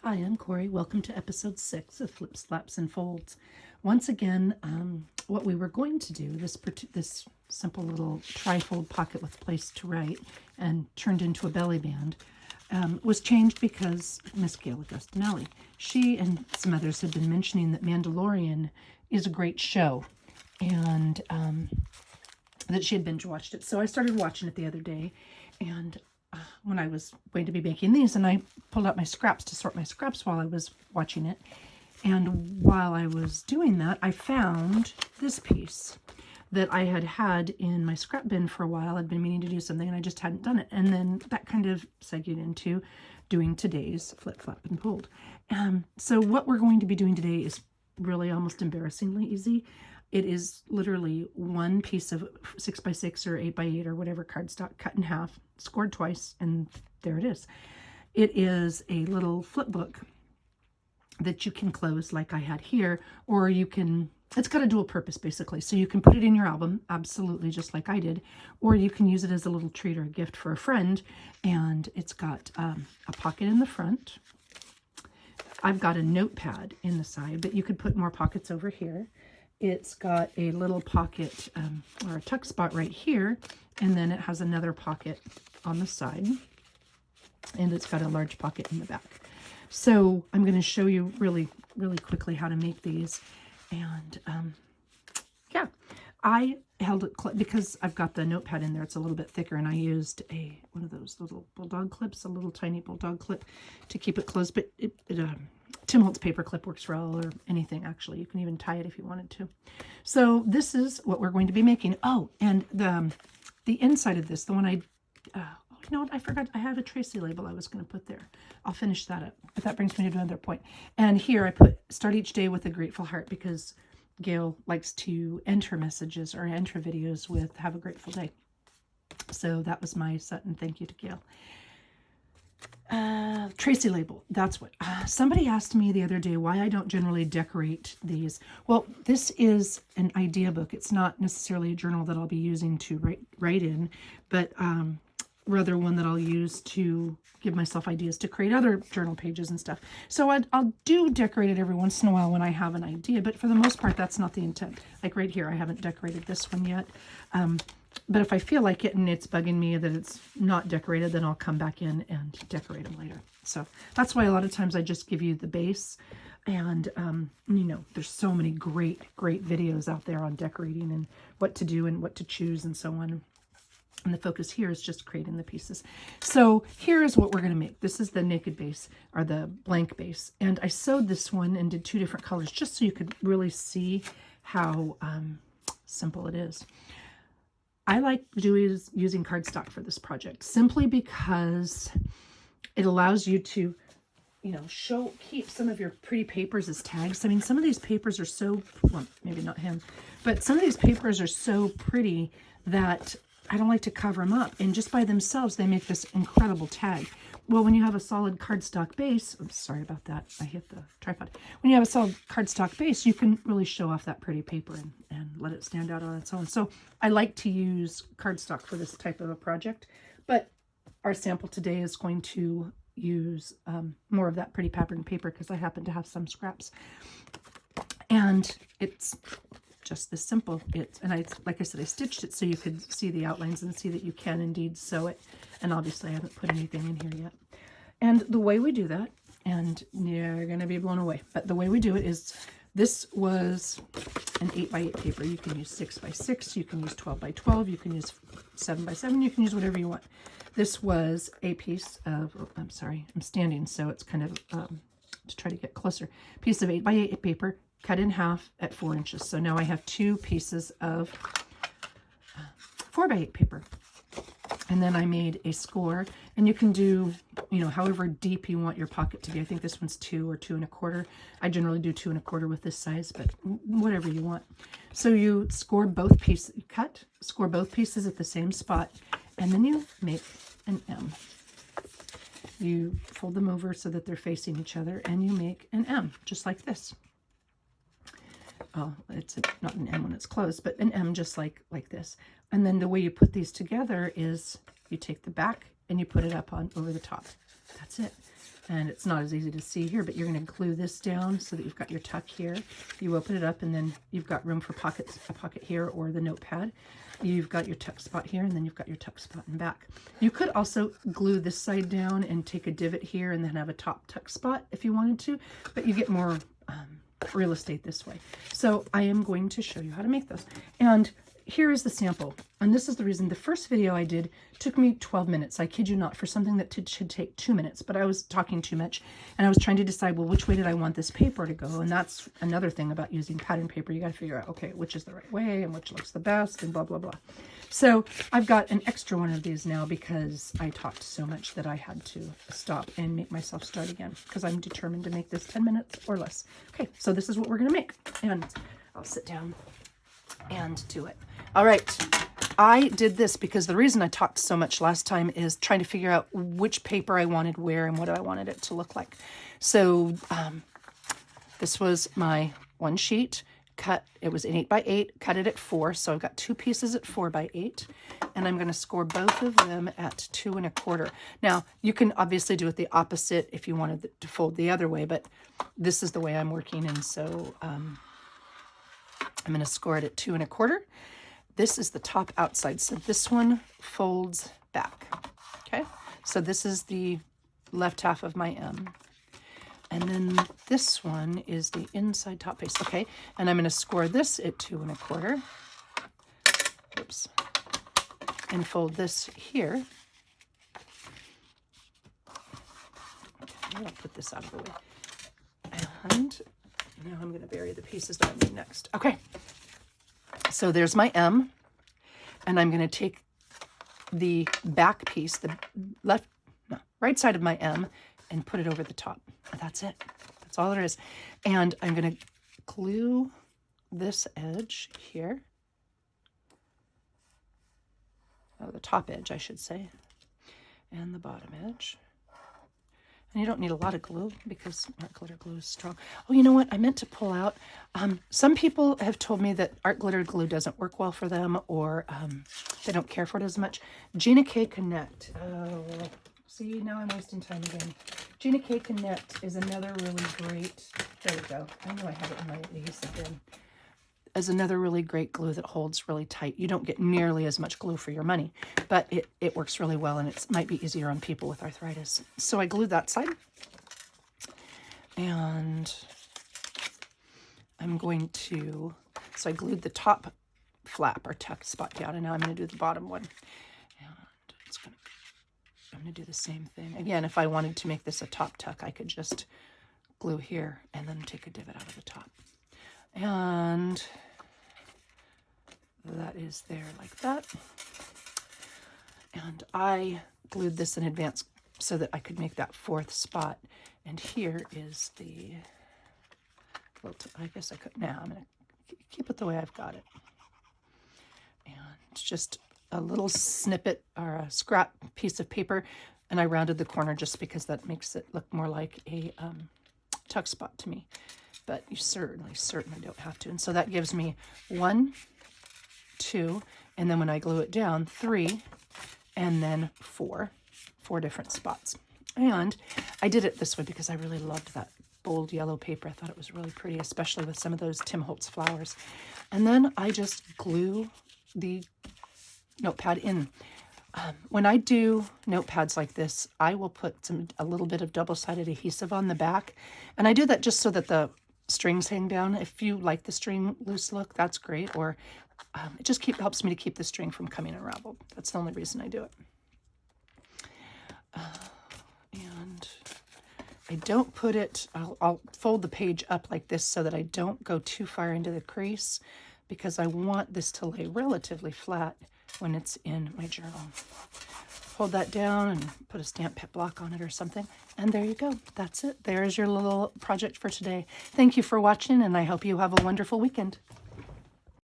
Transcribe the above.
Hi, I'm Corey. Welcome to episode 6 of Flip, Slaps, and Folds. Once again, what we were going to do, this simple little trifold pocket with place to write and turned into a belly band, was changed because Miss Gail Augustinelli, she and some others had been mentioning that Mandalorian is a great show, and that she had binge watched it. So I started watching it the other day, and when I was going to be making these, and I pulled out my scraps to sort my scraps while I was watching it. And while I was doing that, I found this piece that I had had in my scrap bin for a while. I'd been meaning to do something and I just hadn't done it. And then that kind of segued into doing today's Flip, Flap, and Fold. So what we're going to be doing today is really almost embarrassingly easy. It is literally one piece of 6x6 or 8x8 or whatever cardstock cut in half, scored twice, and there it is. It is a little flip book that you can close like I had here, or you can, it's got a dual purpose basically. So you can put it in your album, absolutely just like I did, or you can use it as a little treat or a gift for a friend. And it's got a pocket in the front. I've got a notepad in the side, but you could put more pockets over here. It's got a little pocket or a tuck spot right here, and then it has another pocket on the side, and it's got a large pocket in the back. So I'm going to show you really quickly how to make these. And yeah, I held it because I've got the notepad in there. It's a little bit thicker, and I used one of those little bulldog clips, a little tiny bulldog clip to keep it closed. But Tim Holtz paper clip works for all or anything, actually. You can even tie it if you wanted to. So this is what we're going to be making. Oh, and the inside of this, the one you know what, I forgot. I have a Tracy label I was going to put there. I'll finish that up. But that brings me to another point. And here I put start each day with a grateful heart because Gail likes to end her messages or end her videos with have a grateful day. So that was my Sutton thank you to Gail. Tracy label, that's what somebody asked me the other day why I don't generally decorate these. Well, this is an idea book. It's not necessarily a journal that I'll be using to write in, but rather one that I'll use to give myself ideas to create other journal pages and stuff. So I'll do decorate it every once in a while when I have an idea, but for the most part that's not the intent. Like right here, I haven't decorated this one yet. But if I feel like it and it's bugging me that it's not decorated, then I'll come back in and decorate them later. So that's why a lot of times I just give you the base. And, you know, there's so many great videos out there on decorating and what to do and what to choose and so on. And the focus here is just creating the pieces. So here is what we're going to make. This is the naked base or the blank base. And I sewed this one and did 2 different colors just so you could really see how simple it is. I like using cardstock for this project simply because it allows you to, you know, keep some of your pretty papers as tags. I mean, some of these papers are so, well, maybe not him, but some of these papers are so pretty that I don't like to cover them up. And just by themselves, they make this incredible tag. Well, when you have a solid cardstock base, I'm sorry about that, I hit the tripod. When you have a solid cardstock base, you can really show off that pretty paper and let it stand out on its own. So I like to use cardstock for this type of a project, but our sample today is going to use more of that pretty pattern paper because I happen to have some scraps. And it's just this simple. Like I said, I stitched it so you could see the outlines and see that you can indeed sew it. And obviously I haven't put anything in here yet. And the way we do that, and you're going to be blown away, but the way we do it is, this was an 8x8 paper. You can use 6x6, you can use 12x12, you can use 7x7, you can use whatever you want. This was a piece of, oh, I'm sorry, I'm standing, so it's kind of, to try to get closer, piece of 8x8 paper, cut in half at 4 inches. So now I have 2 pieces of 4x8 paper. And then I made a score, and you can do, you know, however deep you want your pocket to be. I think this one's 2 or 2 1/4. I generally do 2 1/4 with this size, but whatever you want. So you score both pieces, you score both pieces at the same spot, and then you make an M. You fold them over so that they're facing each other, and you make an M, just like this. Oh, it's not an M when it's closed, but an M just like this. And then the way you put these together is you take the back and you put it up on over the top. That's it. and it's not as easy to see here, but you're going to glue this down so that you've got your tuck here. You open it up, and then you've got room for pockets, a pocket here or the notepad. You've got your tuck spot here, and then you've got your tuck spot in back. You could also glue this side down and take a divot here and then have a top tuck spot if you wanted to, but you get more real estate this way. So I am going to show you how to make those. And here is the sample. And this is the reason the first video I did took me 12 minutes. I kid you not, for something that should take 2 minutes, but I was talking too much and I was trying to decide, well, which way did I want this paper to go? And that's another thing about using pattern paper. You got to figure out, okay, which is the right way and which looks the best and blah, blah, blah. So I've got an extra one of these now because I talked so much that I had to stop and make myself start again because I'm determined to make this 10 minutes or less. Okay, so this is what we're going to make. And I'll sit down and do it. All right. I did this because the reason I talked so much last time is trying to figure out which paper I wanted where and what I wanted it to look like. So this was my one sheet cut. It was an 8x8, cut it at 4. So I've got 2 pieces at 4x8, and I'm going to score both of them at 2 1/4. Now you can obviously do it the opposite if you wanted to fold the other way, but this is the way I'm working. And so I'm going to score it at 2 1/4. This is the top outside, so this one folds back, okay? So this is the left half of my M. And then this one is the inside top face, okay? And I'm going to score this at 2 1/4. Oops. And fold this here. Okay, I'll put this out of the way. And now I'm going to bury the pieces that I need next. Okay. So there's my M, and I'm going to take the back piece, the right side of my M, and put it over the top. That's it. That's all there is. And I'm going to glue this edge here. Oh, the top edge, I should say, and the bottom edge. And you don't need a lot of glue because art glitter glue is strong. Oh, you know what? I meant to pull out. Some people have told me that art glitter glue doesn't work well for them, or they don't care for it as much. Gina K Connect. Oh, see, now I'm wasting time again. Gina K Connect is another really great. There we go. I know I have it in my adhesive bin. As another really great glue that holds really tight. You don't get nearly as much glue for your money, but it works really well, and it might be easier on people with arthritis. So I glued that side, and I'm going to, so I glued the top flap or tuck spot down, and now I'm going to do the bottom one. And I'm going to do the same thing. Again, if I wanted to make this a top tuck, I could just glue here and then take a divot out of the top. And that is there like that. And I glued this in advance so that I could make that 4th spot. And here is the, well, I guess I could, now I'm going to keep it the way I've got it. And it's just a little snippet or a scrap piece of paper. And I rounded the corner just because that makes it look more like a tuck spot to me. But you certainly don't have to. And so that gives me 1, 2, and then when I glue it down, 3, and then 4 different spots. And I did it this way because I really loved that bold yellow paper. I thought it was really pretty, especially with some of those Tim Holtz flowers. And then I just glue the notepad in. When I do notepads like this, I will put a little bit of double-sided adhesive on the back. And I do that just so that the strings hang down. If you like the string loose look, that's great. Or it just helps me to keep the string from coming unraveled. That's the only reason I do it. And I don't put it, I'll fold the page up like this so that I don't go too far into the crease, because I want this to lay relatively flat when it's in my journal. Hold that down and put a stamp pet block on it or something. And there you go. That's it. There's your little project for today. Thank you for watching, and I hope you have a wonderful weekend.